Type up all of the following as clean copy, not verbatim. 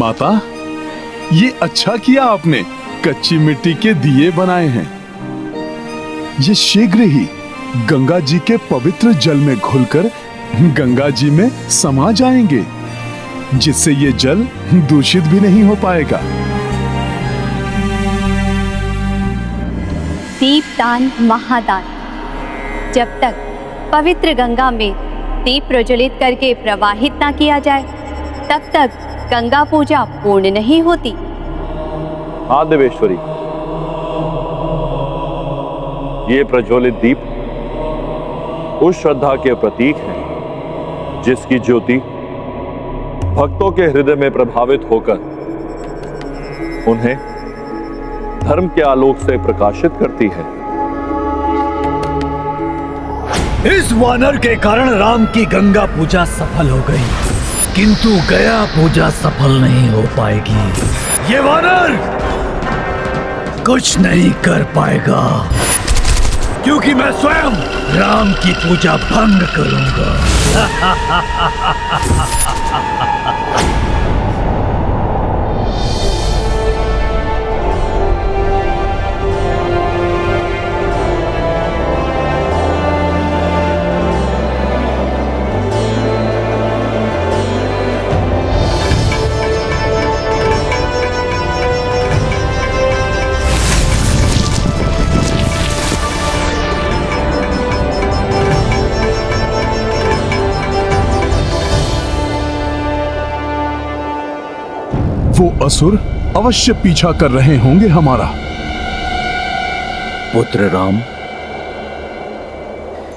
माता, ये अच्छा किया आपने, कच्ची मिट्टी के दिए बनाए हैं। ये शीघ्र ही गंगा जी के पवित्र जल में घुलकर गंगा जी में समा जाएंगे, जिससे ये जल दूषित भी नहीं हो पाएगा। दीपदान महादान। जब तक पवित्र गंगा में दीप प्रज्वलित करके प्रवाहित ना किया जाए, तब तक गंगा पूजा पूर्ण नहीं होती। हाँ देवेश्वरी, ये प्रज्वलित दीप उस श्रद्धा के प्रतीक हैं जिसकी ज्योति भक्तों के हृदय में प्रभावित होकर उन्हें धर्म के आलोक से प्रकाशित करती है। इस वानर के कारण राम की गंगा पूजा सफल हो गई, किंतु गया पूजा सफल नहीं हो पाएगी। ये वानर कुछ नहीं कर पाएगा, क्योंकि मैं स्वयं राम की पूजा भंग करूंगा। वो असुर अवश्य पीछा कर रहे होंगे हमारा। पुत्र राम,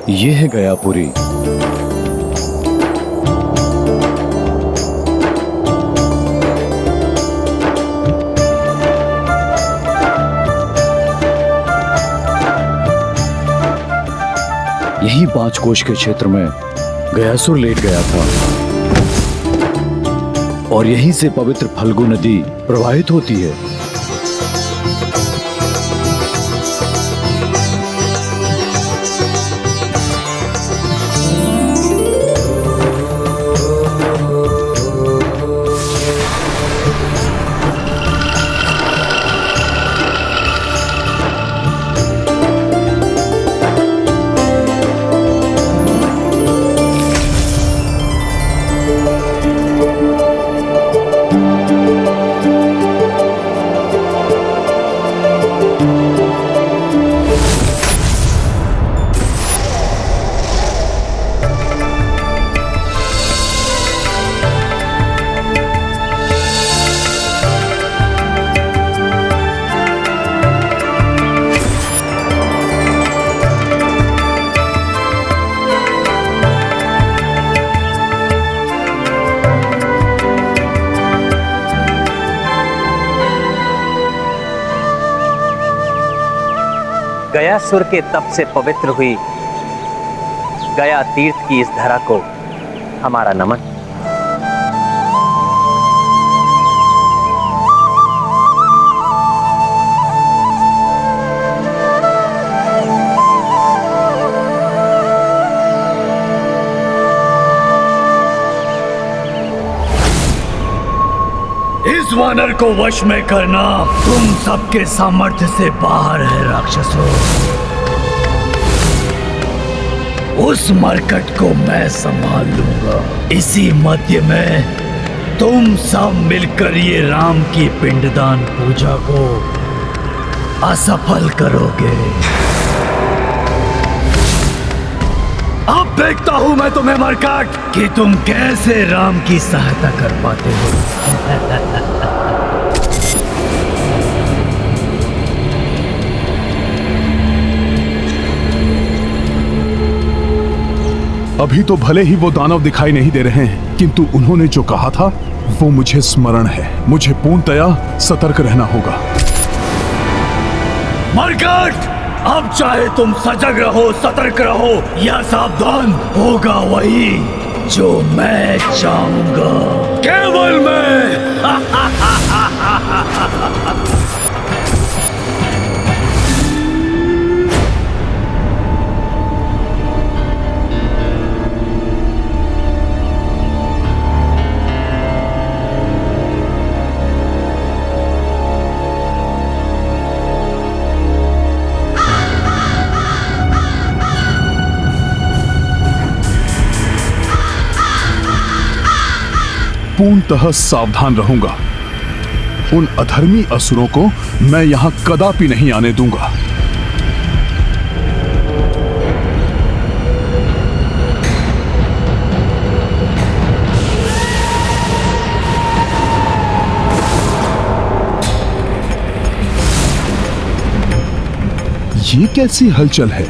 ये है गयापुरी। यही 5 कोश के क्षेत्र में गयासुर लेट गया था और यहीं से पवित्र फल्गु नदी प्रवाहित होती है। गयासुर के तप से पवित्र हुई गया तीर्थ की इस धरा को हमारा नमन। इस वानर को वश में करना तुम सबके सामर्थ्य से बाहर है राक्षसों। उस मरकट को मैं संभाल लूंगा। इसी मध्य में तुम सब मिलकर ये राम की पिंडदान पूजा को असफल करोगे। अब देखता हूं मैं तुम्हें मरकट कि तुम कैसे राम की सहायता कर पाते हो। अभी तो भले ही वो दानव दिखाई नहीं दे रहे हैं, किंतु उन्होंने जो कहा था वो मुझे स्मरण है। मुझे पूर्णतया सतर्क रहना होगा। मरकट, अब चाहे तुम सजग रहो, सतर्क रहो या सावधान, होगा वही जो मैं चाहूंगा। केवल मैं। पूर्णतः सावधान रहूंगा। उन अधर्मी असुरों को मैं यहां कदापि नहीं आने दूंगा। ये कैसी हलचल है?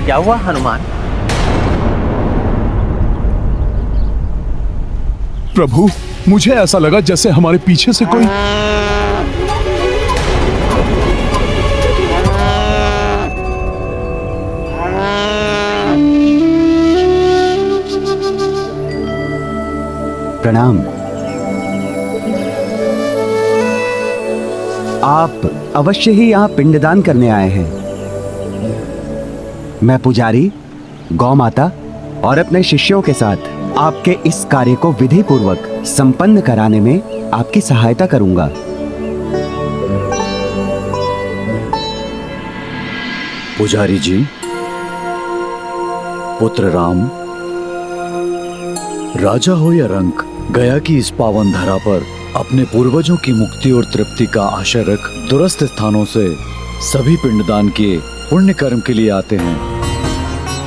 क्या हुआ हनुमान? प्रभु, मुझे ऐसा लगा जैसे हमारे पीछे से कोई प्रणाम। आप अवश्य ही यहाँ पिंडदान करने आए हैं। मैं पुजारी, गौ माता और अपने शिष्यों के साथ आपके इस कार्य को विधि पूर्वक संपन्न कराने में आपकी सहायता करूंगा। पुजारी जी, पुत्र राम, राजा हो या रंक, गया की इस पावन धरा पर अपने पूर्वजों की मुक्ति और तृप्ति का आशा रख दूरस्थ स्थानों से सभी पिंडदान के पुण्य कर्म के लिए आते हैं।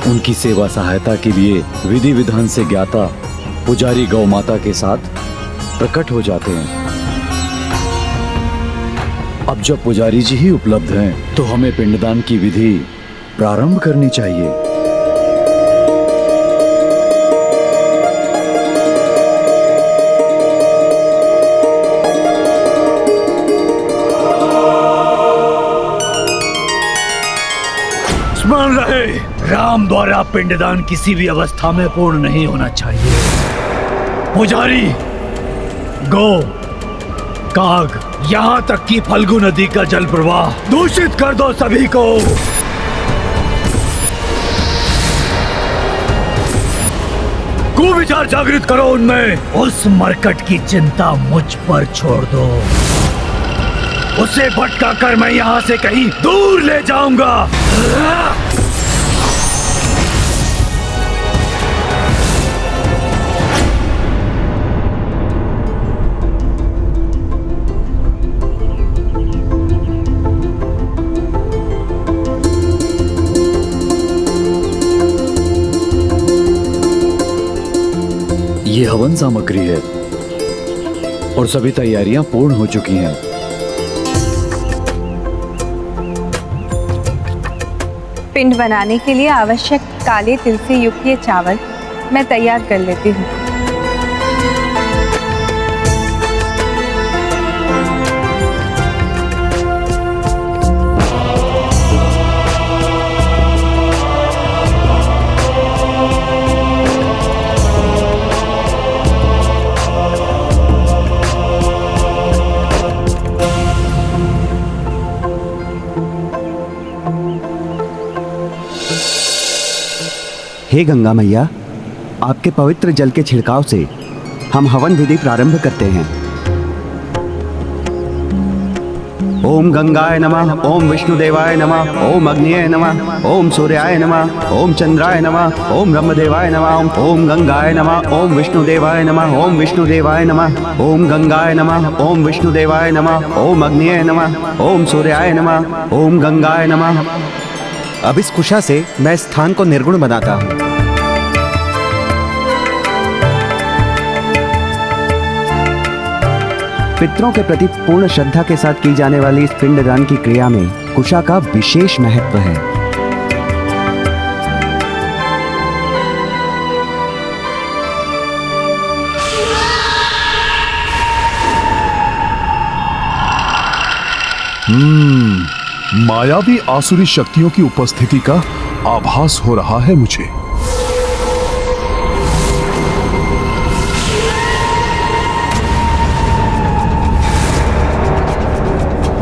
उनकी सेवा सहायता के लिए विधि विधान से ज्ञाता पुजारी गौ माता के साथ प्रकट हो जाते हैं। अब जब पुजारी जी ही उपलब्ध हैं, तो हमें पिंडदान की विधि प्रारंभ करनी चाहिए। स्मरण रहे, राम द्वारा पिंडदान किसी भी अवस्था में पूर्ण नहीं होना चाहिए। पुजारी, गौ, काग, यहाँ तक कि फल्गु नदी का जल प्रवाह दूषित कर दो सभी को। कुविचार जागृत करो उनमें। उस मरकट की चिंता मुझ पर छोड़ दो। उसे भटका कर मैं यहाँ से कहीं दूर ले जाऊंगा। ये हवन सामग्री है और सभी तैयारियां पूर्ण हो चुकी हैं। पिंड बनाने के लिए आवश्यक काले तिल से युक्त ये चावल मैं तैयार कर लेती हूँ। हे गंगा मैया, आपके पवित्र जल के छिड़काव से हम हवन विधि प्रारंभ करते हैं। ओम गंगाय नमः, ओम विष्णुदेवाय नमः, ओम अग्निये नमः, ओम सूर्याय नमः, ओम चंद्राय नमः, ओम ब्रह्मदेवाय नमः, ओम गंगाय नमः, ओम विष्णुदेवाय नमः, ओम विष्णुदेवाय नमः, ओम गंगाय नमः, ओम विष्णुदेवाय नमः, ओम अग्निये नमः, ओम सूर्याय नमः, ओम गंगाय नमः। अब इस कुशा से मैं स्थान को निर्गुण बनाता हूँ। पितरों के प्रति पूर्ण श्रद्धा के साथ की जाने वाली इस पिंडदान की क्रिया में कुशा का विशेष महत्व है। मायावी आसुरी शक्तियों की उपस्थिति का आभास हो रहा है मुझे।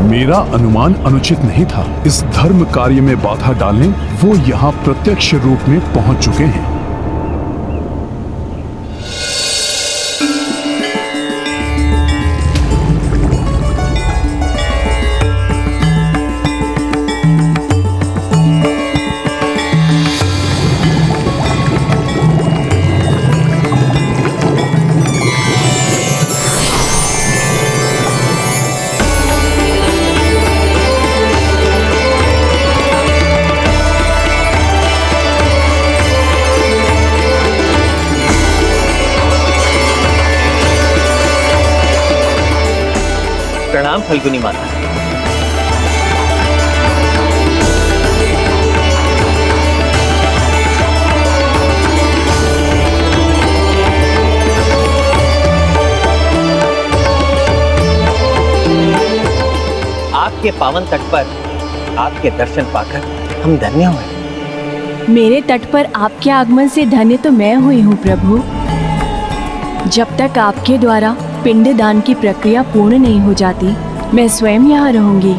मेरा अनुमान अनुचित नहीं था। इस धर्म कार्य में बाधा डालने वो यहाँ प्रत्यक्ष रूप में पहुंच चुके हैं। प्रणाम फल्गुनी माता। आपके पावन तट पर आपके दर्शन पाकर हम धन्य हुए। मेरे तट पर आपके आगमन से धन्य तो मैं हुई हूँ प्रभु। जब तक आपके द्वारा पिंडदान की प्रक्रिया पूर्ण नहीं हो जाती, मैं स्वयं यहाँ रहूंगी।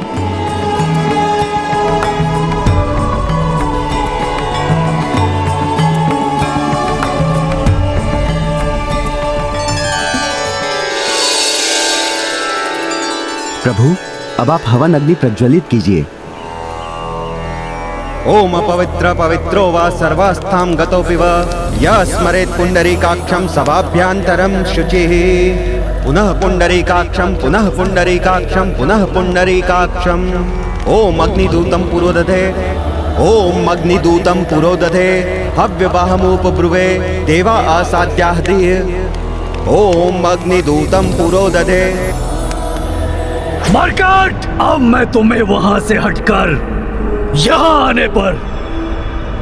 प्रभु, अब आप हवन अग्नि प्रज्वलित कीजिए। ओम अपवित्र पवित्रो वा सर्वास्थां गतोऽपि वा यः स्मरेत् पुण्डरीकाक्षं सभाभ्यान्तरं शुचिः। पुनः पुण्डरीकाक्षं पुनः पुण्डरीकाक्षं पुनः पुण्डरीकाक्षम्। ओम अग्निदूतं पुरोदधे, ओम अग्निदूतं पुरोदधे हव्यवाहमुपब्रुवे देवा आसाद्याः धीः। ओम अग्निदूतं पुरोदधे। मरकट, अब मैं तुम्हें वहां से हटकर यहाँ आने पर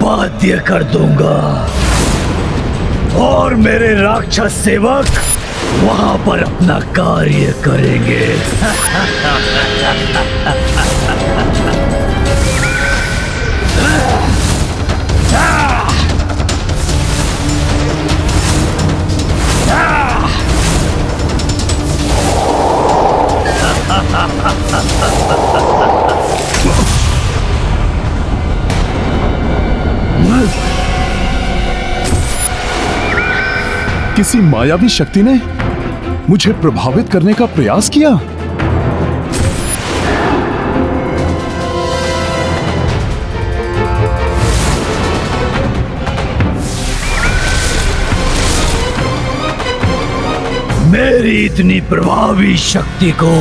बाध्य कर दूंगा और मेरे राक्षस सेवक वहां पर अपना कार्य करेंगे। किसी मायावी शक्ति ने मुझे प्रभावित करने का प्रयास किया। मेरी इतनी प्रभावी शक्ति को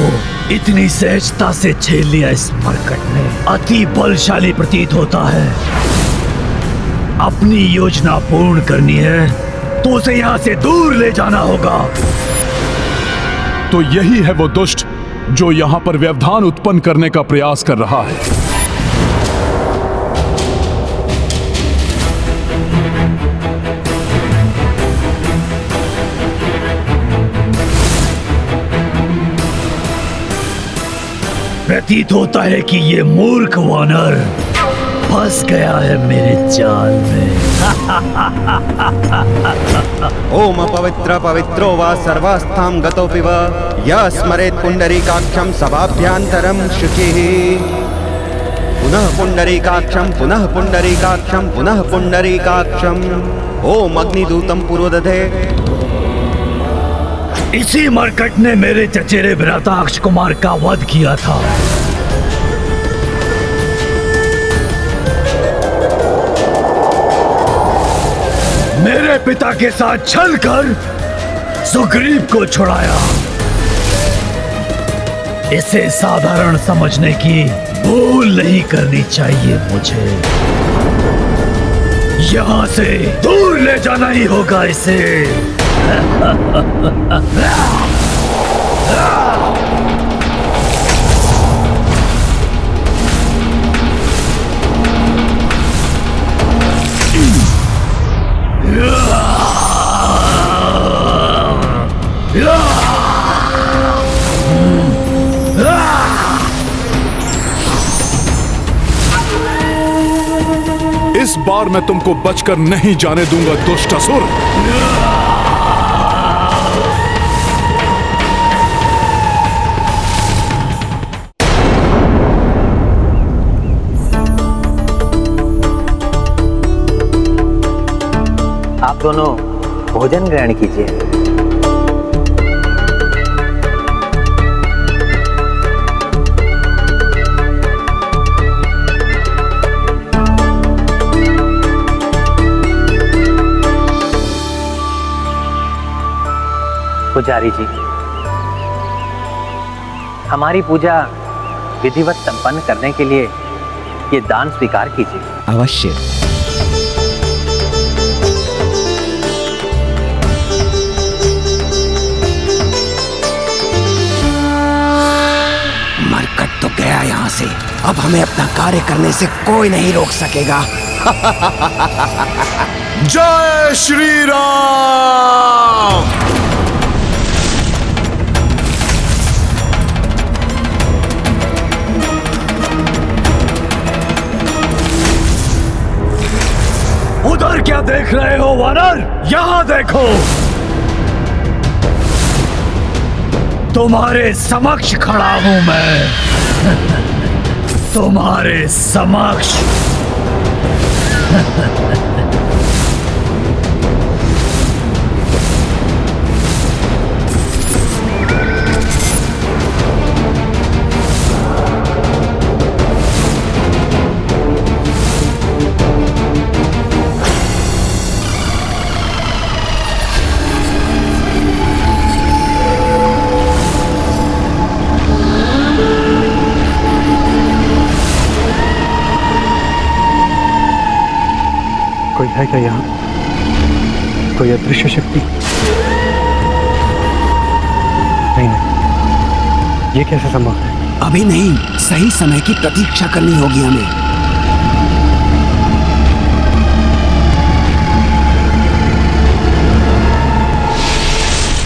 इतनी सहजता से झेल लिया इस मरकट ने अति बलशाली प्रतीत होता है। अपनी योजना पूर्ण करनी है तो उसे यहाँ से दूर ले जाना होगा। तो यही है वो दुष्ट जो यहां पर व्यवधान उत्पन्न करने का प्रयास कर रहा है। प्रतीत होता है कि ये मूर्ख वानर फंस गया है मेरे जाल में। ओम अपवित्र पवित्रो वा सर्वास्थां गतोऽपि वा यः स्मरेत् पुण्डरीकाक्षं सभाभ्यान्तरं शुचिः। पुनः पुण्डरीकाक्षं पुनः पुण्डरीकाक्षं पुनः पुण्डरीकाक्षम्। ओम अग्निदूतं पुरोदधे। इसी मरकट ने मेरे चचेरे भ्राताक्ष कुमार का वध किया था। मेरे पिता के साथ छल कर सुग्रीव को छुड़ाया। इसे साधारण समझने की भूल नहीं करनी चाहिए मुझे। यहां से दूर ले जाना ही होगा इसे। इस बार मैं तुमको बचकर नहीं जाने दूंगा दुष्ट असुर। आप दोनों भोजन ग्रहण कीजिए। पुजारी जी, हमारी पूजा विधिवत संपन्न करने के लिए ये दान स्वीकार कीजिए। अवश्य। अब हमें अपना कार्य करने से कोई नहीं रोक सकेगा। जय श्री राम। उधर क्या देख रहे हो वानर? यहाँ देखो, तुम्हारे समक्ष खड़ा हूं मैं। तुम्हारे समक्ष। कोई है क्या यहाँ? कोई अदृश्य शक्ति? नहीं, ये कैसे संभव है? अभी नहीं, सही समय की प्रतीक्षा करनी होगी हमें।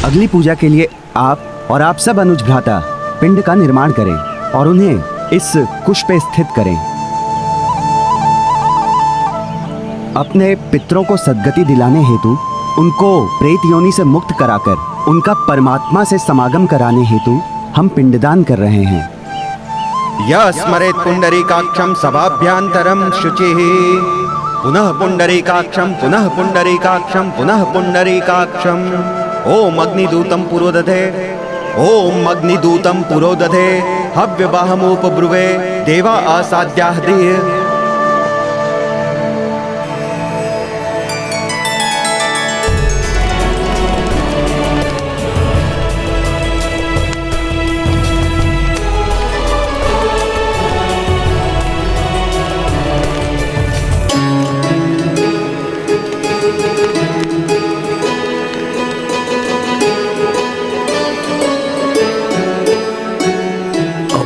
अगली पूजा के लिए आप और आप सब अनुज भ्राता पिंड का निर्माण करें और उन्हें इस कुश पे स्थित करें। अपने पितरों को सद्गति दिलाने हेतु उनको प्रेत योनि से मुक्त कराकर उनका परमात्मा से समागम कराने हेतु हम पिंडदान कर रहे हैं। यः स्मरेत् पुंडरीकाक्षं सभाभ्यान्तरं शुचिः पुनः पुंडरीकाक्षं पुनः पुंडरीकाक्षं पुनः पुंडरीकाक्षं। ओम अग्निदूतं पुरोदधे, ओम अग्निदूतं पुरोदधे, हव्यवाहमुपब्रुवे देवा आसाद्याः।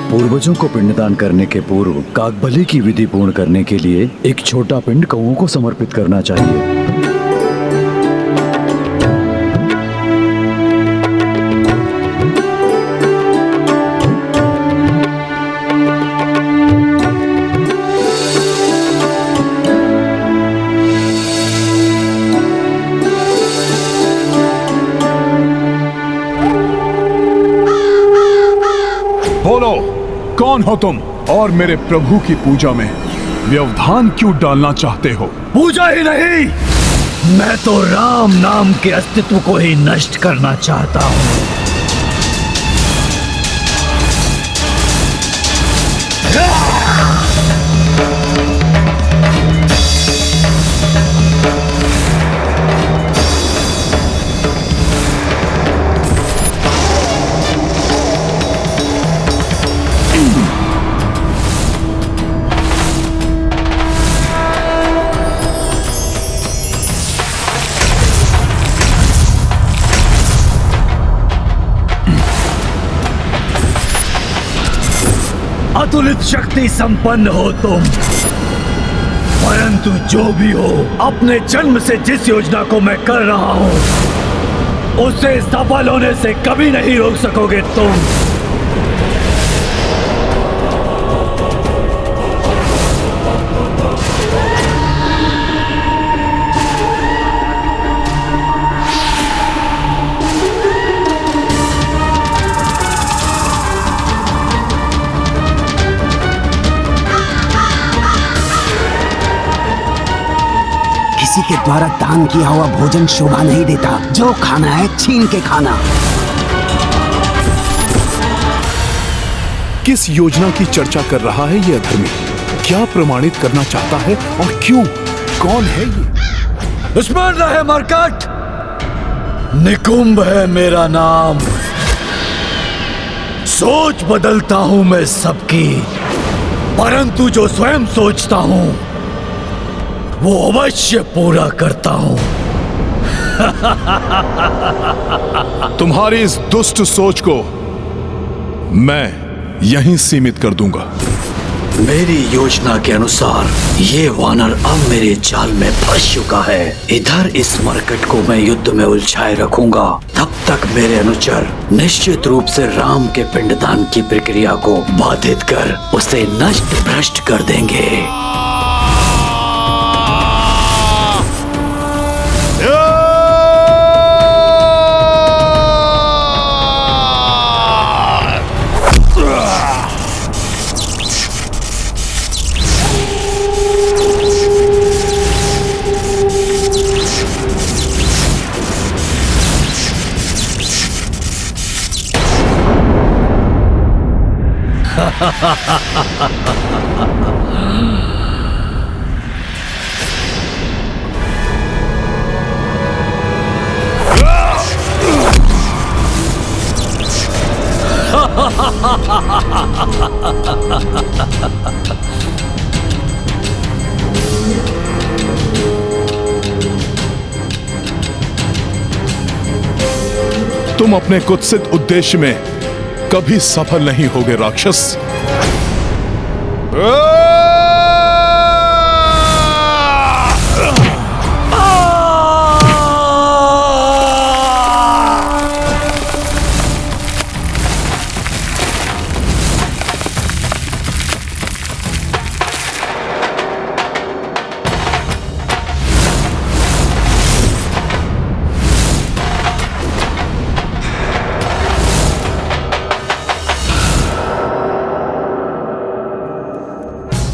पूर्वजों को पिंडदान करने के पूर्व काकबली की विधि पूर्ण करने के लिए एक छोटा पिंड कौओं को समर्पित करना चाहिए। बोलो, कौन हो तुम और मेरे प्रभु की पूजा में व्यवधान क्यों डालना चाहते हो? पूजा ही नहीं, मैं तो राम नाम के अस्तित्व को ही नष्ट करना चाहता हूँ। अतुलित शक्ति संपन्न हो तुम, परंतु जो भी हो, अपने जन्म से जिस योजना को मैं कर रहा हूं उसे सफल होने से कभी नहीं रोक सकोगे तुम। किसी के द्वारा दान किया हुआ भोजन शोभा नहीं देता। जो खाना है छीन के खाना। किस योजना की चर्चा कर रहा है ये अधर्मी? क्या प्रमाणित करना चाहता है और क्यों? कौन है ये? स्मरण रहे मरकट, निकुंभ है मेरा नाम। सोच बदलता हूं मैं सबकी, परंतु जो स्वयं सोचता हूं वो अवश्य पूरा करता हूं। तुम्हारी इस दुष्ट सोच को मैं यहीं सीमित कर दूंगा। मेरी योजना के अनुसार ये वानर अब मेरे जाल में फंस चुका है। इधर इस मरकट को मैं युद्ध में उलझाए रखूंगा, तब तक मेरे अनुचर निश्चित रूप से राम के पिंडदान की प्रक्रिया को बाधित कर उसे नष्ट भ्रष्ट कर देंगे। तुम अपने कुत्सित उद्देश्य में कभी सफल नहीं होगे राक्षस।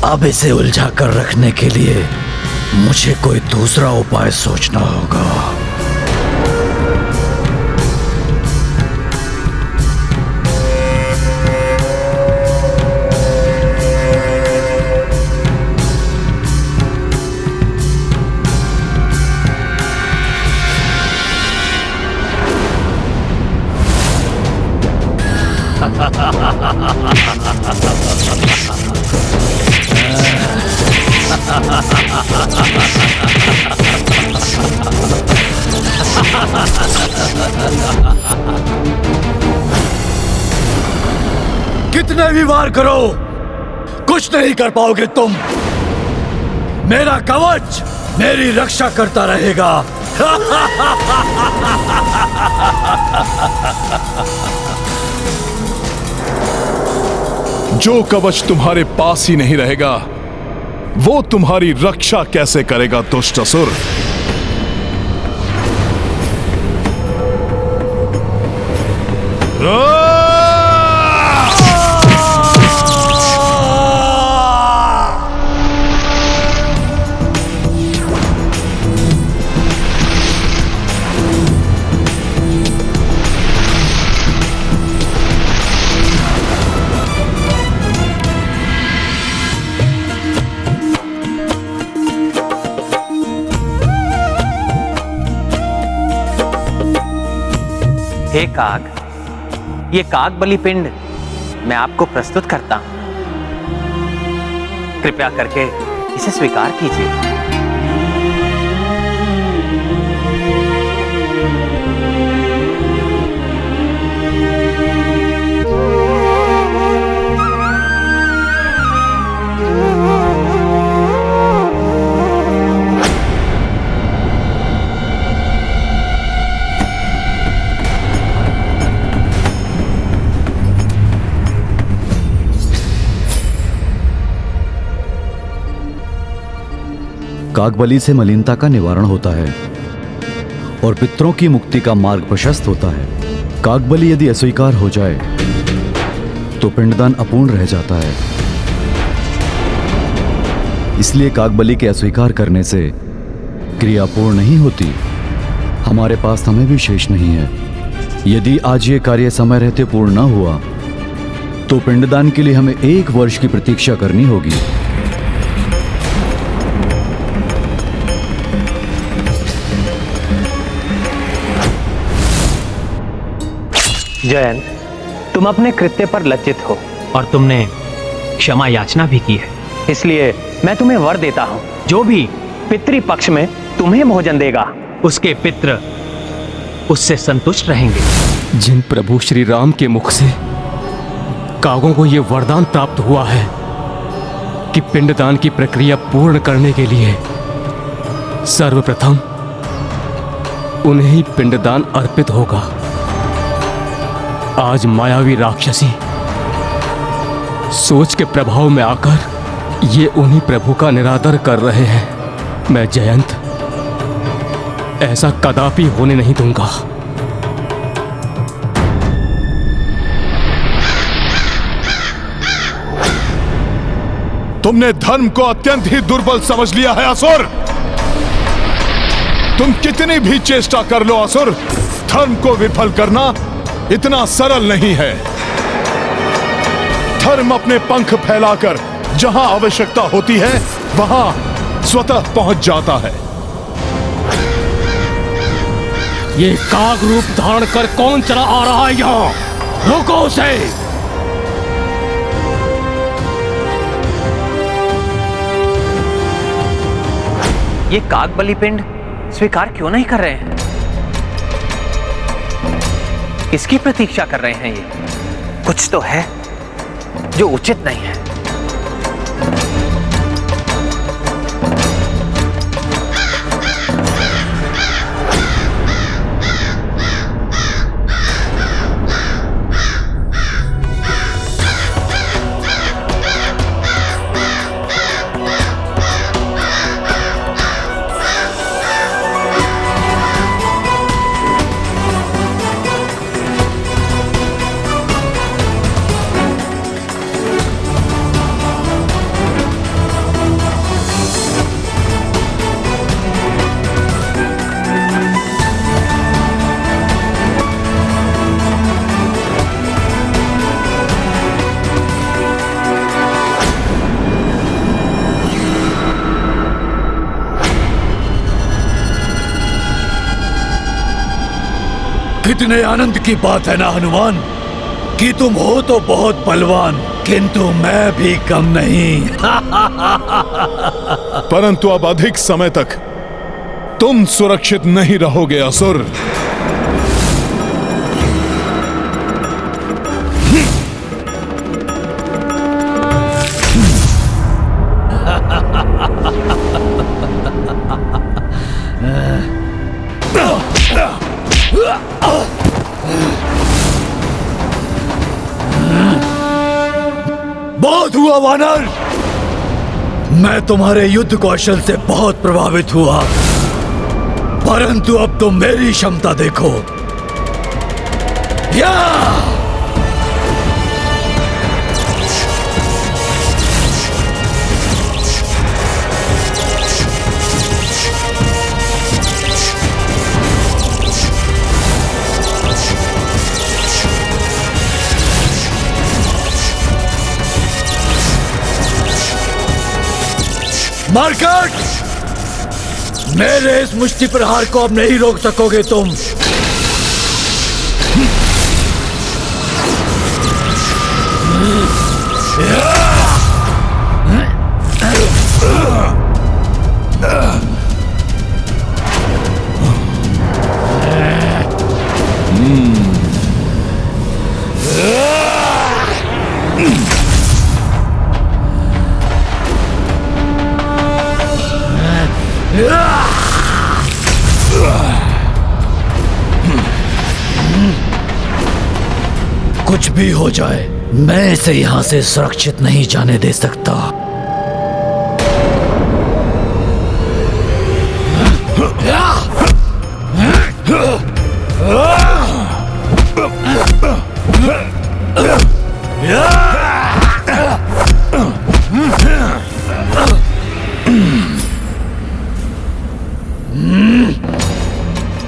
अब इसे उलझा कर रखने के लिए मुझे कोई दूसरा उपाय सोचना होगा। कितने भी वार करो, कुछ नहीं कर पाओगे तुम। मेरा कवच मेरी रक्षा करता रहेगा। जो कवच तुम्हारे पास ही नहीं रहेगा, वो तुम्हारी रक्षा कैसे करेगा दुष्ट असुर। हे काग, ये काग बलि पिंड मैं आपको प्रस्तुत करता हूं। कृपया करके इसे स्वीकार कीजिए। कागबली से मलिनता का निवारण होता है और पितरों की मुक्ति का मार्ग प्रशस्त होता है। कागबली यदि अस्वीकार हो जाए तो पिंडदान अपूर्ण रह जाता है। इसलिए कागबली के अस्वीकार करने से क्रिया पूर्ण नहीं होती। हमारे पास समय भी शेष नहीं है। यदि आज ये कार्य समय रहते पूर्ण न हुआ तो पिंडदान के लिए हमें 1 वर्ष की प्रतीक्षा करनी होगी। जयंत, तुम अपने कृत्य पर लज्जित हो और तुमने क्षमा याचना भी की है। इसलिए मैं तुम्हें वर देता हूं, जो भी पितृपक्ष में तुम्हें भोजन देगा उसके पितृ उससे संतुष्ट रहेंगे। जिन प्रभु श्री राम के मुख से कागों को यह वरदान प्राप्त हुआ है, कि पिंडदान की प्रक्रिया पूर्ण करने के लिए सर्वप्रथम उन्हें ही पिंडदान अर्पित होगा। आज मायावी राक्षसी सोच के प्रभाव में आकर ये उन्हीं प्रभु का निरादर कर रहे हैं। मैं जयंत ऐसा कदापि होने नहीं दूंगा। तुमने धर्म को अत्यंत ही दुर्बल समझ लिया है असुर। तुम कितनी भी चेष्टा कर लो असुर, धर्म को विफल करना इतना सरल नहीं है। धर्म अपने पंख फैलाकर जहां आवश्यकता होती है वहां स्वतः पहुंच जाता है। ये काग रूप धारण कर कौन चला आ रहा है यहाँ? रोको उसे। ये काग बलि पिंड स्वीकार क्यों नहीं कर रहे हैं? किसकी प्रतीक्षा कर रहे हैं? ये कुछ तो है जो उचित नहीं है। कितने आनंद की बात है ना हनुमान कि तुम हो तो बहुत बलवान, किंतु मैं भी कम नहीं। परंतु अब अधिक समय तक तुम सुरक्षित नहीं रहोगे असुर। बहुत हुआ वानर, मैं तुम्हारे युद्ध कौशल से बहुत प्रभावित हुआ, परंतु अब तुम मेरी क्षमता देखो। या मार्कट, मेरे इस मुष्टि प्रहार को अब नहीं रोक सकोगे तुम। कुछ भी हो जाए, मैं इसे यहां से सुरक्षित नहीं जाने दे सकता।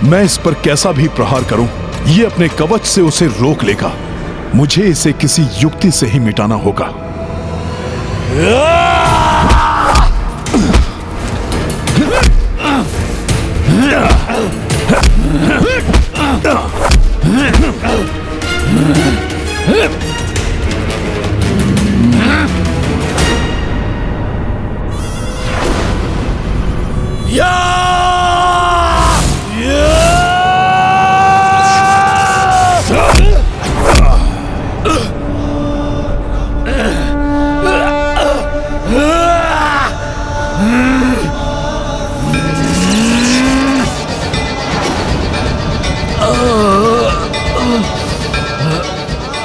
मैं इस पर कैसा भी प्रहार करूं, ये अपने कवच से उसे रोक लेगा। मुझे इसे किसी युक्ति से ही मिटाना होगा।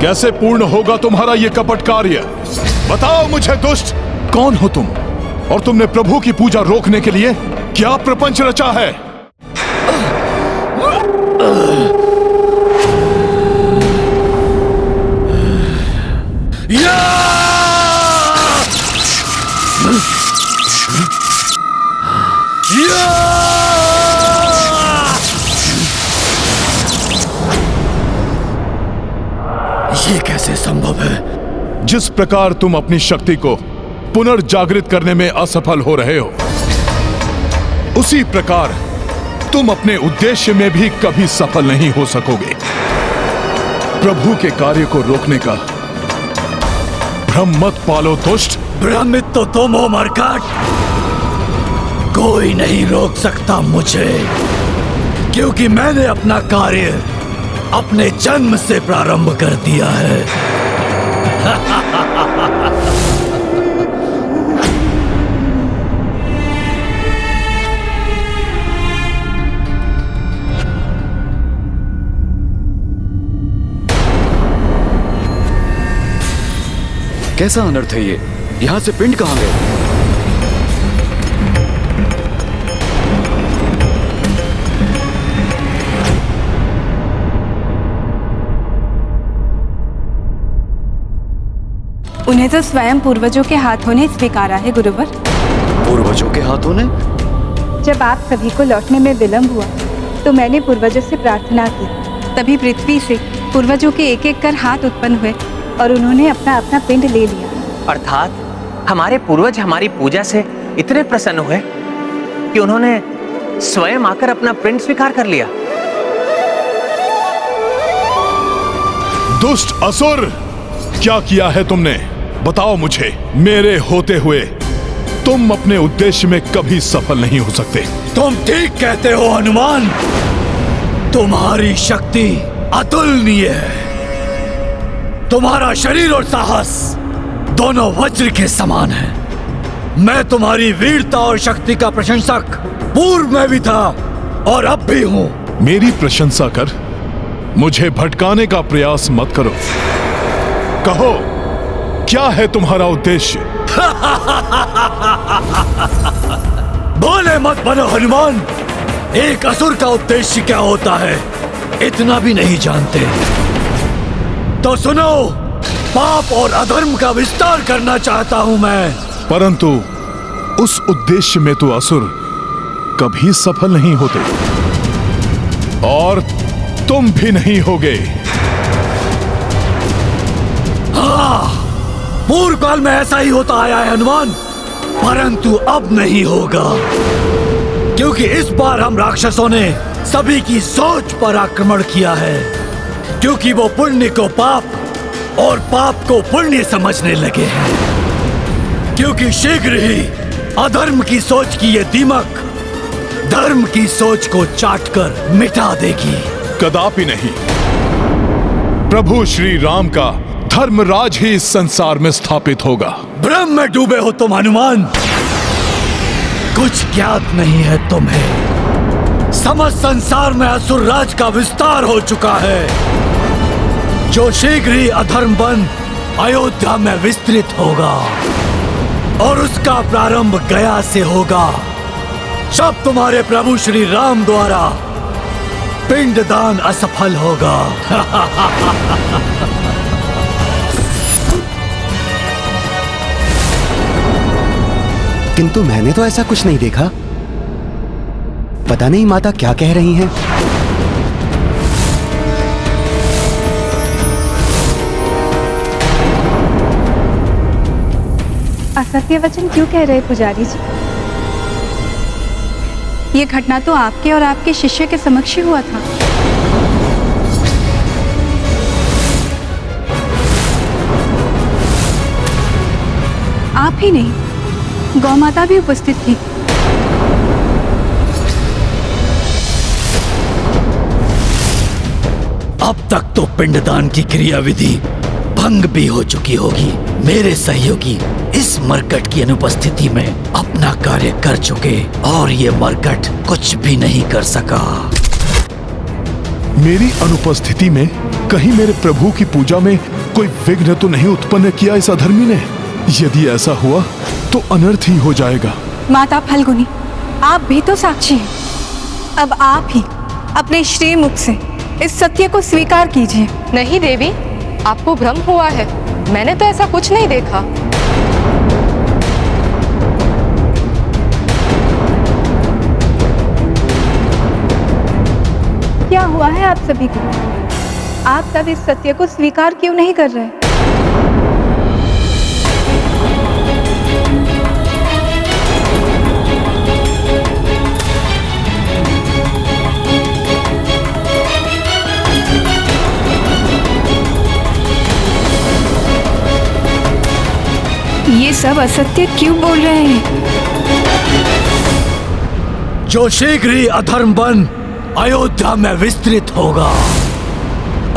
कैसे पूर्ण होगा तुम्हारा ये कपट कार्य? बताओ मुझे दुष्ट, कौन हो तुम और तुमने प्रभु की पूजा रोकने के लिए क्या प्रपंच रचा है? ये कैसे संभव है? जिस प्रकार तुम अपनी शक्ति को पुनर्जागृत करने में असफल हो रहे हो, उसी प्रकार तुम अपने उद्देश्य में भी कभी सफल नहीं हो सकोगे। प्रभु के कार्य को रोकने का भ्रम मत पालो दुष्ट। भ्रमित तो तुम हो मरकट। कोई नहीं रोक सकता मुझे, क्योंकि मैंने अपना कार्य अपने जन्म से प्रारंभ कर दिया है। कैसा अनर्थ है ये? यहां से पिंड कहां गए? उन्हें तो स्वयं पूर्वजों के हाथों ने स्वीकारा है गुरुवर। पूर्वजों के हाथों ने? जब आप सभी को लौटने में विलंब हुआ तो मैंने पूर्वजों से प्रार्थना की। तभी पृथ्वी से पूर्वजों के एक एक कर हाथ उत्पन्न हुए और उन्होंने अपना अपना पिंड ले लिया। अर्थात हमारे पूर्वज हमारी पूजा से इतने प्रसन्न हुए कि उन्होंने स्वयं आकर अपना पिंड स्वीकार कर लिया। दुष्ट असुर, क्या किया है तुमने? बताओ मुझे। मेरे होते हुए तुम अपने उद्देश्य में कभी सफल नहीं हो सकते। तुम ठीक कहते हो हनुमान। तुम्हारी शक्ति अतुलनीय है। तुम्हारा शरीर और साहस दोनों वज्र के समान है। मैं तुम्हारी वीरता और शक्ति का प्रशंसक पूर्व में भी था और अब भी हूं। मेरी प्रशंसा कर मुझे भटकाने का प्रयास मत करो। कहो, क्या है तुम्हारा उद्देश्य? बोले मत बनो हनुमान। एक असुर का उद्देश्य क्या होता है इतना भी नहीं जानते। तो सुनो, पाप और अधर्म का विस्तार करना चाहता हूं मैं। परंतु उस उद्देश्य में तो असुर कभी सफल नहीं होते और तुम भी नहीं होगे। हाँ, पूर्व काल में ऐसा ही होता आया है हनुमान, परंतु अब नहीं होगा, क्योंकि इस बार हम राक्षसों ने सभी की सोच पर आक्रमण किया है, क्योंकि वो पुण्य को पाप और पाप को पुण्य समझने लगे हैं। क्योंकि शीघ्र ही अधर्म की सोच की ये दीमक धर्म की सोच को चाटकर मिटा देगी। कदापि नहीं। प्रभु श्री राम का धर्मराज ही इस संसार में स्थापित होगा। भ्रम में डूबे हो तुम हनुमान। कुछ ज्ञात नहीं है तुम्हें। समस्त संसार में असुर राज का विस्तार हो चुका है, जो शीघ्र ही अधर्म बन अयोध्या में विस्तृत होगा और उसका प्रारंभ गया से होगा। सब तुम्हारे प्रभु श्री राम द्वारा पिंडदान असफल होगा। किंतु मैंने तो ऐसा कुछ नहीं देखा। पता नहीं माता क्या कह रही हैं। असत्य वचन क्यों कह रहे पुजारी जी? ये घटना तो आपके और आपके शिष्य के समक्ष ही हुआ था। आप ही नहीं, गौ माता भी उपस्थित थी। अब तक तो पिंडदान की क्रियाविधि भंग भी हो चुकी होगी। मेरे सहयोगी इस मरकट की अनुपस्थिति में अपना कार्य कर चुके और ये मरकट कुछ भी नहीं कर सका। मेरी अनुपस्थिति में कहीं मेरे प्रभु की पूजा में कोई विघ्न तो नहीं उत्पन्न किया इस अधर्मी ने? यदि ऐसा हुआ तो अनर्थ ही हो जाएगा। माता फल्गुनी, आप भी तो साक्षी हैं। अब आप ही अपने श्री मुख से इस सत्य को स्वीकार कीजिए। नहीं देवी, आपको भ्रम हुआ है। मैंने तो ऐसा कुछ नहीं देखा। क्या हुआ है आप सभी को? आप सब इस सत्य को स्वीकार क्यों नहीं कर रहे? ये सब असत्य क्यों बोल रहे हैं? जो शीघ्र ही अधर्म बन अयोध्या में विस्तृत होगा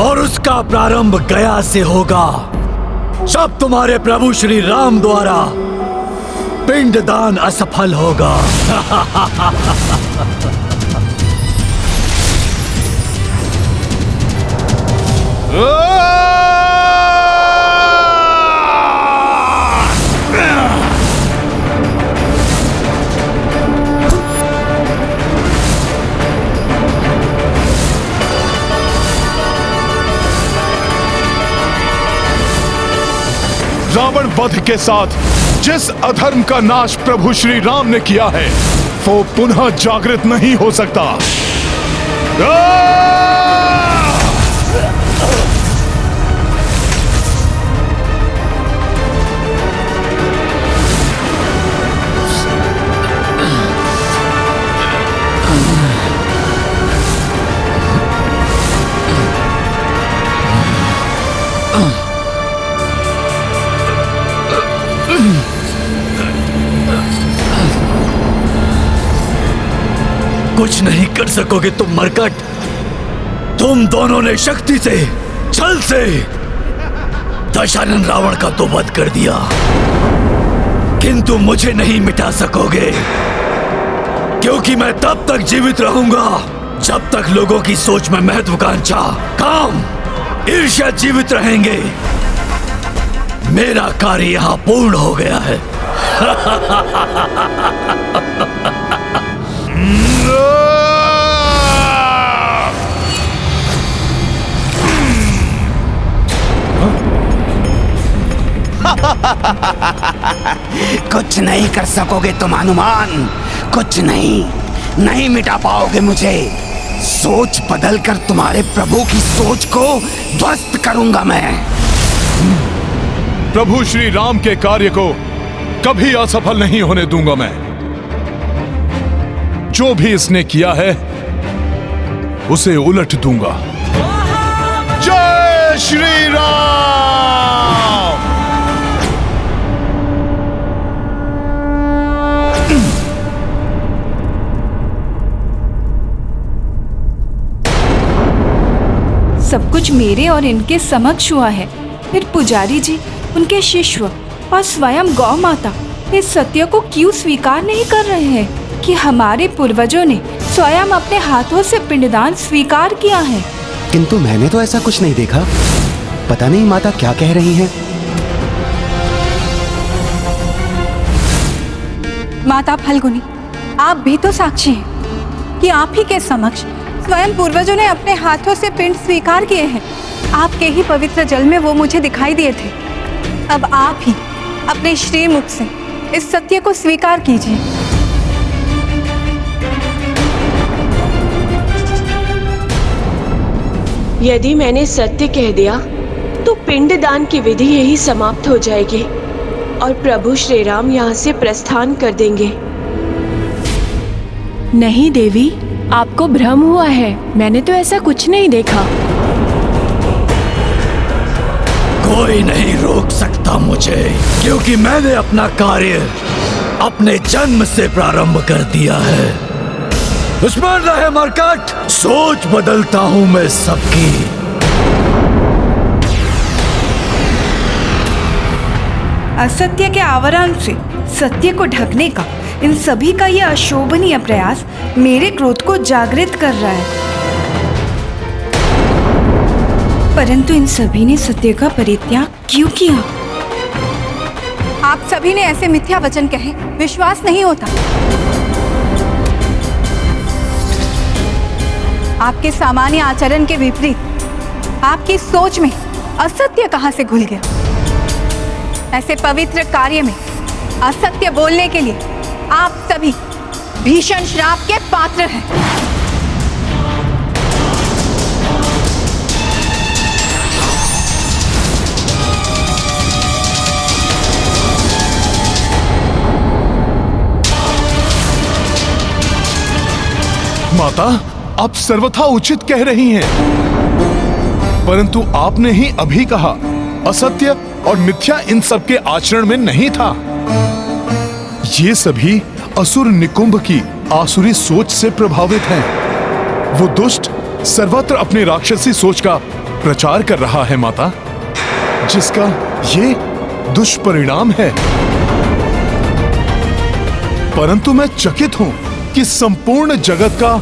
और उसका प्रारंभ गया से होगा। सब तुम्हारे प्रभु श्री राम द्वारा पिंडदान असफल होगा। रावण वध के साथ जिस अधर्म का नाश प्रभु श्री राम ने किया है वो पुनः जागृत नहीं हो सकता। कुछ नहीं कर सकोगे तुम मरकट। तुम दोनों ने शक्ति से, छल से दशानन रावण का तो वध कर दिया, किंतु मुझे नहीं मिटा सकोगे, क्योंकि मैं तब तक जीवित रहूंगा जब तक लोगों की सोच में महत्वाकांक्षा, काम, ईर्ष्या जीवित रहेंगे। मेरा कार्य यहां पूर्ण हो गया है। कुछ नहीं कर सकोगे तुम हनुमान, कुछ नहीं मिटा पाओगे मुझे। सोच बदलकर तुम्हारे प्रभु की सोच को ध्वस्त करूंगा मैं। प्रभु श्री राम के कार्य को कभी असफल नहीं होने दूंगा मैं। जो भी इसने किया है उसे उलट दूंगा। जय श्री राम। सब कुछ मेरे और इनके समक्ष हुआ है, फिर पुजारी जी, उनके शिष्य और स्वयं गौ माता इस सत्य को क्यों स्वीकार नहीं कर रहे हैं कि हमारे पूर्वजों ने स्वयं अपने हाथों से पिंडदान स्वीकार किया है? किंतु मैंने तो ऐसा कुछ नहीं देखा। पता नहीं माता क्या कह रही हैं। माता फल्गुनी, आप भी तो साक्षी हैं कि आप ही के समक्ष स्वयं पूर्वजों ने अपने हाथों से पिंड स्वीकार किए हैं। आपके ही पवित्र जल में वो मुझे दिखाई दिए थे। अब आप ही अपने श्री मुख से इस सत्य को स्वीकार कीजिए। यदि मैंने सत्य कह दिया तो पिंडदान की विधि यही समाप्त हो जाएगी और प्रभु श्री राम यहाँ से प्रस्थान कर देंगे। नहीं देवी, आपको भ्रम हुआ है। मैंने तो ऐसा कुछ नहीं देखा। कोई नहीं रोक सकता मुझे, क्योंकि मैंने अपना कार्य अपने जन्म से प्रारंभ कर दिया है। स्मरण रहे मरकट, सोच बदलता हूं मैं सबकी। असत्य के आवरण से सत्य को ढकने का इन सभी का यह अशोभनीय प्रयास मेरे क्रोध को जागृत कर रहा है। परंतु इन सभी ने सत्य का परित्याग क्यों किया? आप सभी ने ऐसे मिथ्या वचन कहे, विश्वास नहीं होता। आपके सामान्य आचरण के विपरीत आपकी सोच में असत्य कहां से घुल गया? ऐसे पवित्र कार्य में असत्य बोलने के लिए आप सभी भीषण श्राप के पात्र हैं। माता, आप सर्वथा उचित कह रही हैं, परंतु आपने ही अभी कहा असत्य और मिथ्या इन सब के आचरण में नहीं था। ये सभी असुर निकुंभ की आसुरी सोच से प्रभावित हैं। वो दुष्ट सर्वत्र अपनी राक्षसी सोच का प्रचार कर रहा है माता, जिसका ये दुष्परिणाम है। परंतु मैं चकित हूं कि संपूर्ण जगत का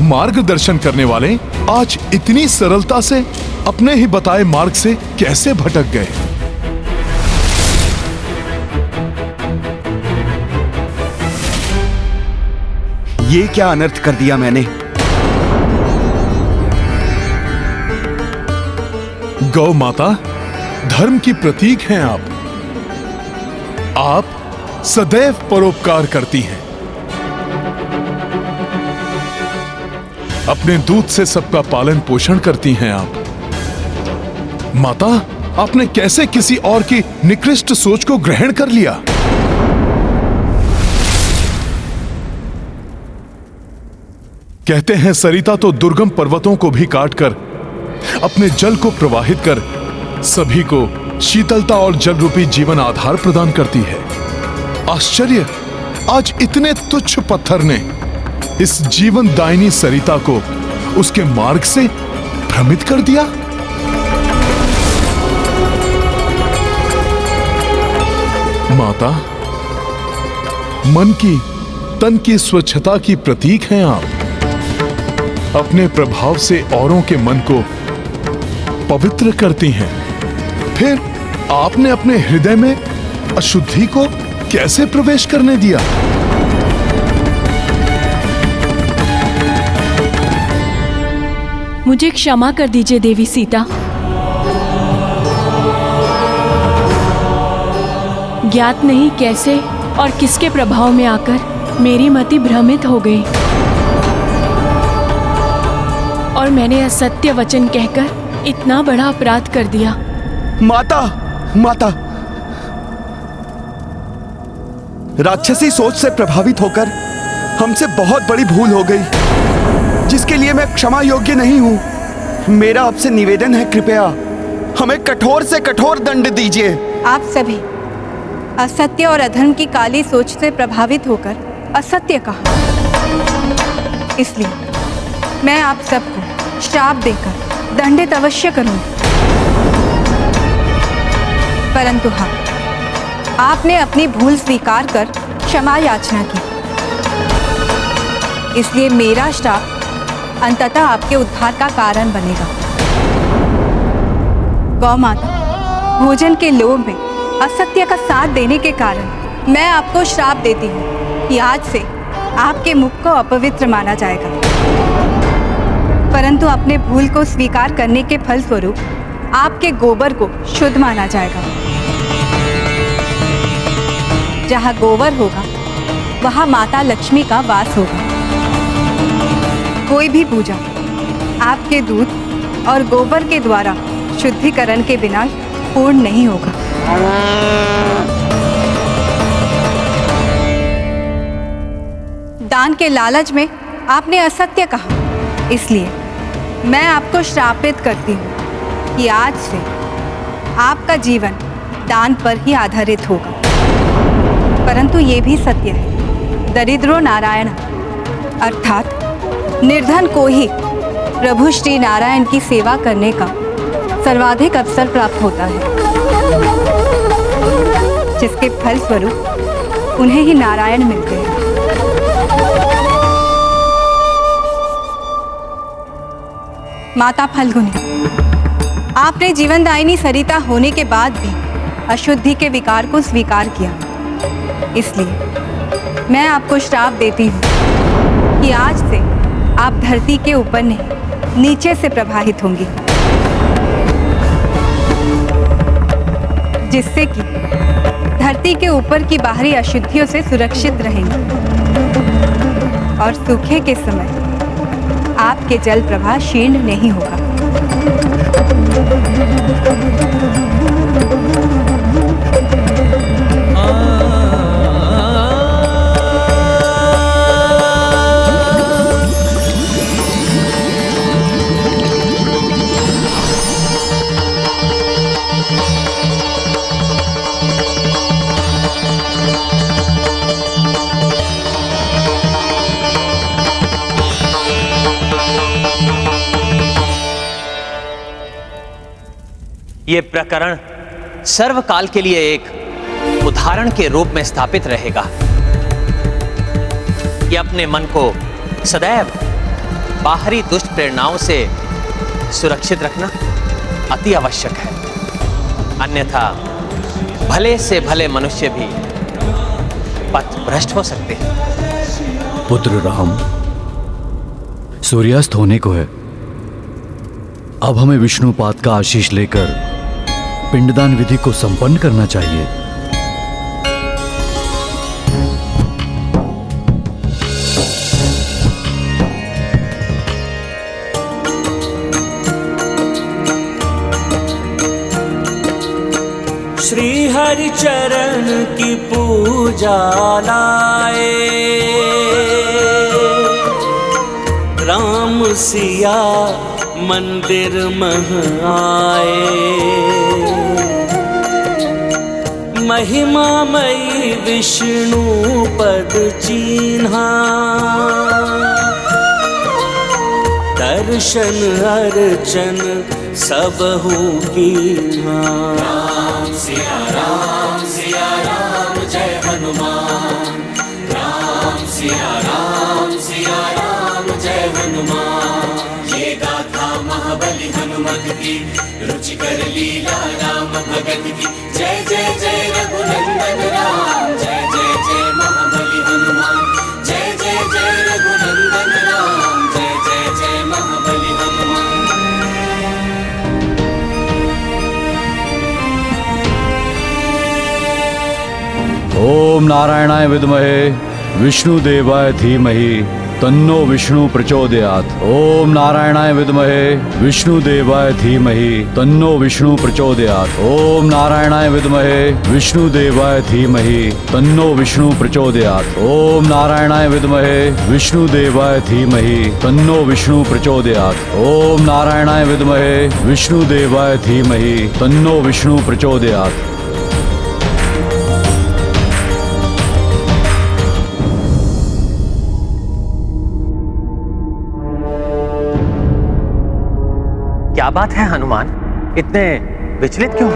मार्गदर्शन करने वाले आज इतनी सरलता से अपने ही बताए मार्ग से कैसे भटक गए। ये क्या अनर्थ कर दिया मैंने? गौ माता, धर्म की प्रतीक हैं आप। आप सदैव परोपकार करती हैं। अपने दूध से सबका पालन पोषण करती हैं आप। माता, आपने कैसे किसी और की निकृष्ट सोच को ग्रहण कर लिया? कहते हैं सरिता तो दुर्गम पर्वतों को भी काटकर अपने जल को प्रवाहित कर सभी को शीतलता और जल रूपी जीवन आधार प्रदान करती है। आश्चर्य, आज इतने तुच्छ पत्थर ने इस जीवन दायिनी सरिता को उसके मार्ग से भ्रमित कर दिया। माता, मन की तन की स्वच्छता की प्रतीक हैं आप। अपने प्रभाव से औरों के मन को पवित्र करती हैं। फिर आपने अपने हृदय में अशुद्धि को कैसे प्रवेश करने दिया? मुझे क्षमा कर दीजिए देवी सीता। ज्ञात नहीं कैसे और किसके प्रभाव में आकर मेरी मति भ्रमित हो गई और मैंने असत्य वचन कहकर इतना बड़ा अपराध कर दिया। माता, माता, राक्षसी सोच से प्रभावित होकर हमसे बहुत बड़ी भूल हो गई, जिसके लिए मैं क्षमा योग्य नहीं हूं। मेरा आपसे निवेदन है, कृपया हमें कठोर से कठोर दंड दीजिए। आप सभी असत्य और अधर्म की काली सोच से प्रभावित होकर असत्य कहा, इसलिए मैं आप सबको श्राप देकर दंडित अवश्य करूंगी। परंतु हाँ, आपने अपनी भूल स्वीकार कर क्षमा याचना की, इसलिए मेरा श्राप अंततः आपके उद्धार का कारण बनेगा। गौ माता, भोजन के लोभ में असत्य का साथ देने के कारण मैं आपको श्राप देती हूँ कि आज से आपके मुख को अपवित्र माना जाएगा। परंतु अपने भूल को स्वीकार करने के फलस्वरूप आपके गोबर को शुद्ध माना जाएगा। जहाँ गोबर होगा वहाँ माता लक्ष्मी का वास होगा। कोई भी पूजा आपके दूध और गोबर के द्वारा शुद्धिकरण के बिना पूर्ण नहीं होगा। दान के लालच में आपने असत्य कहा, इसलिए मैं आपको श्रापित करती हूँ कि आज से आपका जीवन दान पर ही आधारित होगा। परंतु ये भी सत्य है, दरिद्रो नारायण अर्थात निर्धन को ही प्रभु श्री नारायण की सेवा करने का सर्वाधिक अवसर प्राप्त होता है, जिसके फलस्वरूप उन्हें ही नारायण मिलते हैं। माता फल्गुनी, आपने जीवनदायिनी सरिता होने के बाद भी अशुद्धि के विकार को स्वीकार किया। इसलिए मैं आपको श्राप देती हूँ कि आज से आप धरती के ऊपर नहीं, नीचे से प्रवाहित होंगी, जिससे कि धरती के ऊपर की बाहरी अशुद्धियों से सुरक्षित रहेंगी और सूखे के समय आपके जल प्रवाह क्षीण नहीं होगा। ये प्रकरण सर्वकाल के लिए एक उदाहरण के रूप में स्थापित रहेगा कि अपने मन को सदैव बाहरी दुष्ट प्रेरणाओं से सुरक्षित रखना अति आवश्यक है। अन्यथा भले से भले मनुष्य भी पथ भ्रष्ट हो सकते हैं। पुत्र राम, सूर्यास्त होने को है। अब हमें विष्णुपाद का आशीष लेकर पिंडदान विधि को संपन्न करना चाहिए। श्री हरि चरण की पूजा लाए, राम सिया मंदिर मह आए। महिमामयी विष्णु पद चीन्हा, दर्शन अर्चन सबहु कीन्हा। राम सिया राम जय हनुमान, राम सिया राम जय हनुमान। ये गाथा महाबली हनुमत की, रुचिकर लीला राम भगत की। जय जय जय रघुनंदन राम, जय जय जय महाबली हनुमान। जय जय जय रघुनंदन राम, जय जय जय महाबली हनुमान। ओम नारायणाय विद्महे विष्णुदेवाय धीमहि तन्नो विष्णु प्रचोदयात्। ओम नारायणाय विद्महे विष्णुदेवाय धीमहि तन्नो विष्णु प्रचोदयात्। ओम नारायणाय विद्महे विष्णुदेवाय धीमहि तन्नो विष्णु प्रचोदयात्। ओम नारायणाय विद्महे विष्णुदेवाय धीमहि तन्नो विष्णु प्रचोदयात्। ओम नारायणाय विद्महे विष्णुदेवाय धीमहि तन्नो विष्णु प्रचोदयात्। क्या बात है हनुमान, इतने विचलित क्यों?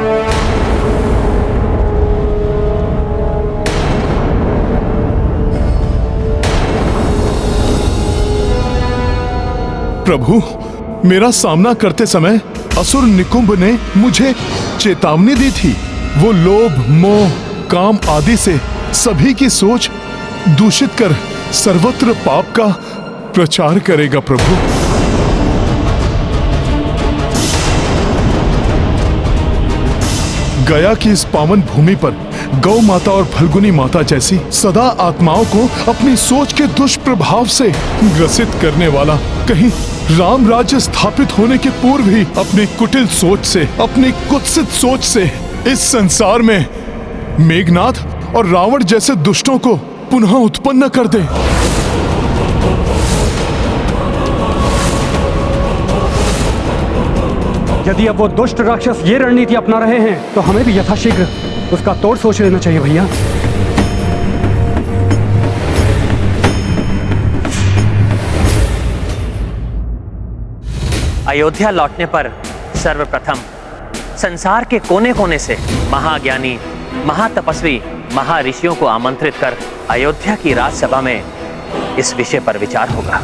प्रभु, मेरा सामना करते समय असुर निकुंभ ने मुझे चेतावनी दी थी। वो लोभ, मोह, काम आदि से सभी की सोच दूषित कर सर्वत्र पाप का प्रचार करेगा। प्रभु, गया की इस पावन भूमि पर गौ माता और फल्गुनी माता जैसी सदा आत्माओं को अपनी सोच के दुष्प्रभाव से ग्रसित करने वाला, कहीं राम राज्य स्थापित होने के पूर्व ही अपनी कुटिल सोच से, अपनी कुत्सित सोच से इस संसार में मेघनाद और रावण जैसे दुष्टों को पुनः उत्पन्न कर दे। यदि अब वो दुष्ट राक्षस ये रणनीति अपना रहे हैं तो हमें भी यथाशीघ्र उसका तोड़ सोच लेना चाहिए भैया। अयोध्या लौटने पर सर्वप्रथम संसार के कोने कोने से महाज्ञानी, महातपस्वी, महाऋषियों को आमंत्रित कर अयोध्या की राजसभा में इस विषय पर विचार होगा।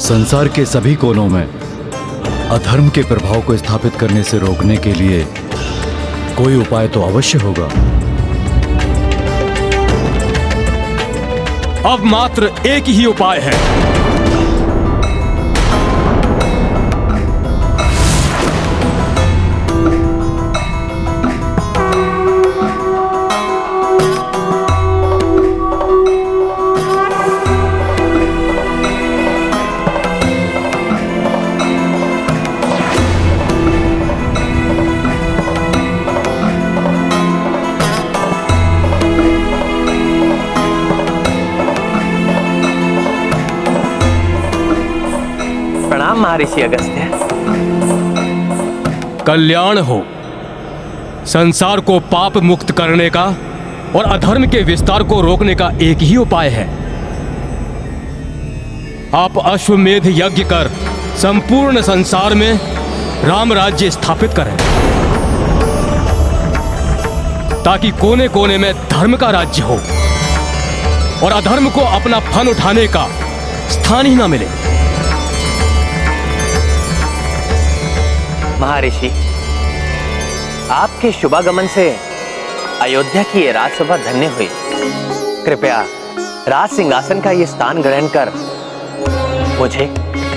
संसार के सभी कोनों में अधर्म के प्रभाव को स्थापित करने से रोकने के लिए कोई उपाय तो अवश्य होगा। अब मात्र एक ही उपाय है। महर्षि अगस्त्य। कल्याण हो। संसार को पाप मुक्त करने का और अधर्म के विस्तार को रोकने का एक ही उपाय है। आप अश्वमेध यज्ञ कर संपूर्ण संसार में राम राज्य स्थापित करें, ताकि कोने कोने में धर्म का राज्य हो और अधर्म को अपना फन उठाने का स्थान ही ना मिले। महर्षि, आपके शुभागमन से अयोध्या की ये राजसभा धन्य हुई। कृपया राज सिंहासन का ये स्थान ग्रहण कर मुझे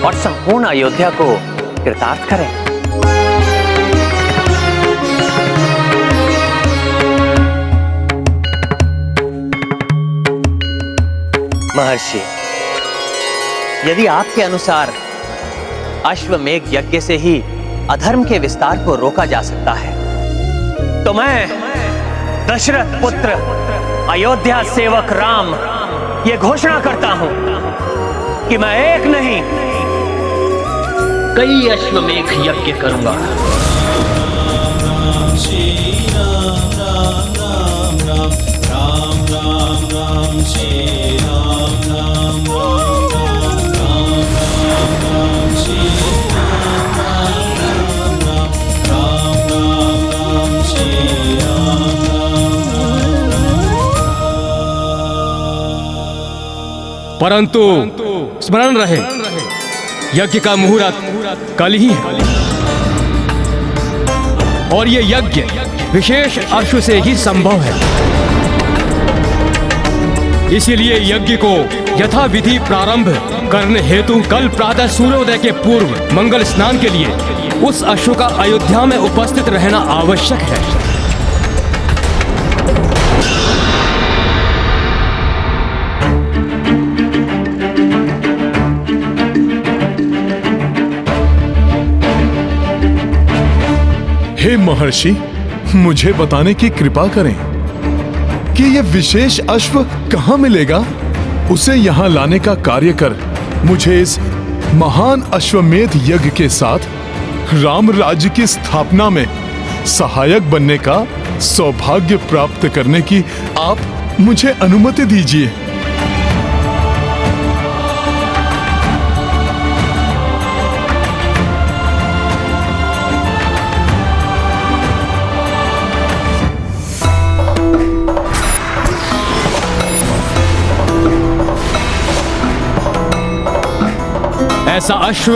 और संपूर्ण अयोध्या को कृतार्थ करें। महर्षि, यदि आपके अनुसार अश्वमेध यज्ञ से ही अधर्म के विस्तार को रोका जा सकता है, तो मैं दशरथ पुत्र अयोध्या सेवक राम ये घोषणा करता हूं कि मैं एक नहीं कई अश्वमेध यज्ञ करूंगा। परंतु स्मरण रहे, यज्ञ का मुहूर्त कल ही है और ये यज्ञ विशेष अश्व से ही संभव है। इसीलिए यज्ञ को यथाविधि प्रारंभ करने हेतु कल प्रातः सूर्योदय के पूर्व मंगल स्नान के लिए उस अश्व का अयोध्या में उपस्थित रहना आवश्यक है। हे महर्षि, मुझे बताने की कृपा करें कि यह विशेष अश्व कहां मिलेगा। उसे यहां लाने का कार्य कर मुझे इस महान अश्वमेध यज्ञ के साथ राम राज्य की स्थापना में सहायक बनने का सौभाग्य प्राप्त करने की आप मुझे अनुमति दीजिए। ऐसा अश्व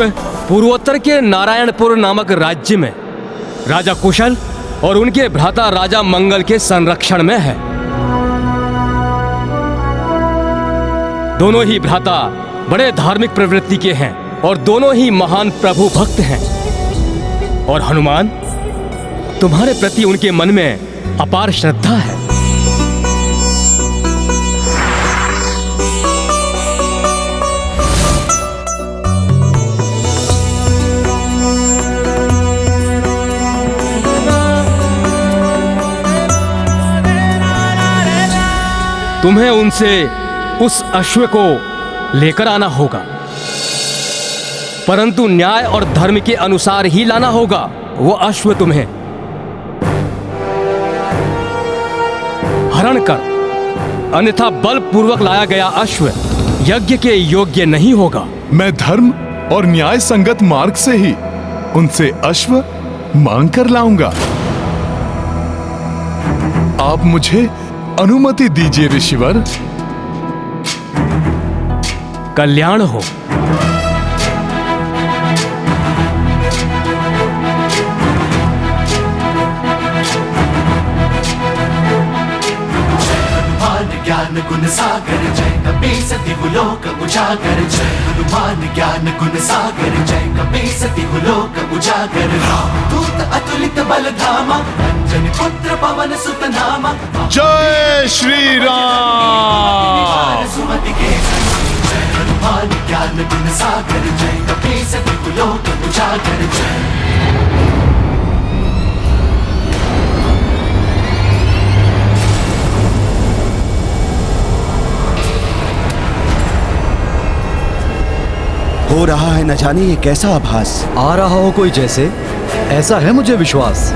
पूर्वोत्तर के नारायणपुर नामक राज्य में राजा कुशल और उनके भ्राता राजा मंगल के संरक्षण में है। दोनों ही भ्राता बड़े धार्मिक प्रवृत्ति के हैं और दोनों ही महान प्रभु भक्त हैं। और हनुमान, तुम्हारे प्रति उनके मन में अपार श्रद्धा है। तुम्हें उनसे उस अश्व को लेकर आना होगा, परंतु न्याय और धर्म के अनुसार ही लाना होगा। वो अश्व तुम्हें हरण कर, अन्यथा बलपूर्वक लाया गया अश्व यज्ञ के योग्य नहीं होगा। मैं धर्म और न्याय संगत मार्ग से ही उनसे अश्व मांग कर लाऊंगा। आप मुझे अनुमति दीजिए ऋषिवर। कल्याण हो। उजागर जय हनुमान ज्ञान गुण सागर जय कपी सति लोक उजागर दूत अतुलित बल धामा अंजनी पुत्र पवन सुत नामा जय श्री राम। सुमति के जय हनुमान ज्ञान गुण सागर जय कपी सति लोक उजागर जय। हो रहा है न जाने ये कैसा आभास। आ रहा हो कोई जैसे, ऐसा है मुझे विश्वास।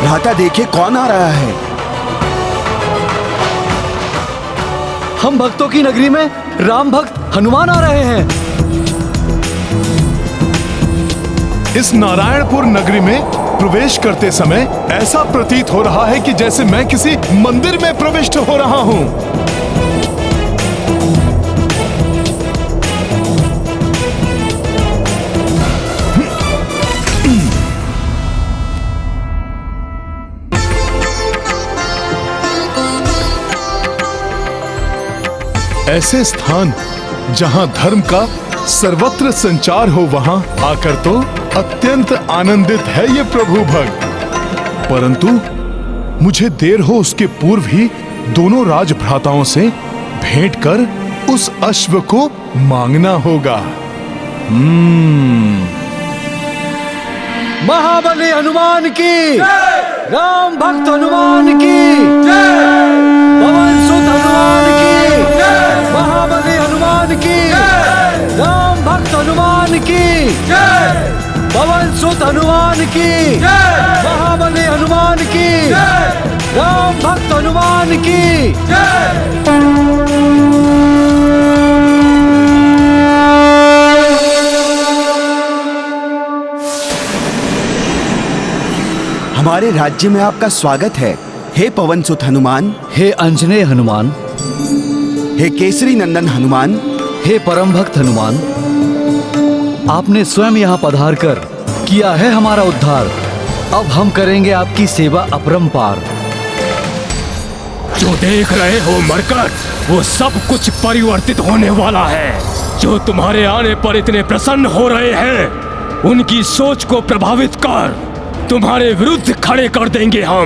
भ्राता देखिए कौन आ रहा है। हम भक्तों की नगरी में राम भक्त हनुमान आ रहे हैं। इस नारायणपुर नगरी में प्रवेश करते समय ऐसा प्रतीत हो रहा है कि जैसे मैं किसी मंदिर में प्रविष्ट हो रहा हूं। ऐसे स्थान जहां धर्म का सर्वत्र संचार हो, वहां आकर तो अत्यंत आनंदित है ये प्रभु भक्त। परंतु मुझे देर हो उसके पूर्व ही दोनों राजभ्राताओं से भेंट कर उस अश्व को मांगना होगा। महाबली हनुमान की, राम भक्त हनुमान की, पवन सुत हनुमान की, महाबली हनुमान की, राम भक्त हनुमान की, पवन सुत हनुमान की, महाबली हनुमान की, राम भक्त हनुमान की। हमारे राज्य में आपका स्वागत है, हे पवन सुत हनुमान, हे अंजनेय हनुमान, हे केसरी नंदन हनुमान, हे परम भक्त हनुमान। आपने स्वयं यहाँ पधार कर किया है हमारा उद्धार। अब हम करेंगे आपकी सेवा अपरंपार। जो देख रहे हो मरकट, वो सब कुछ परिवर्तित होने वाला है। जो तुम्हारे आने पर इतने प्रसन्न हो रहे हैं, उनकी सोच को प्रभावित कर तुम्हारे विरुद्ध खड़े कर देंगे हम।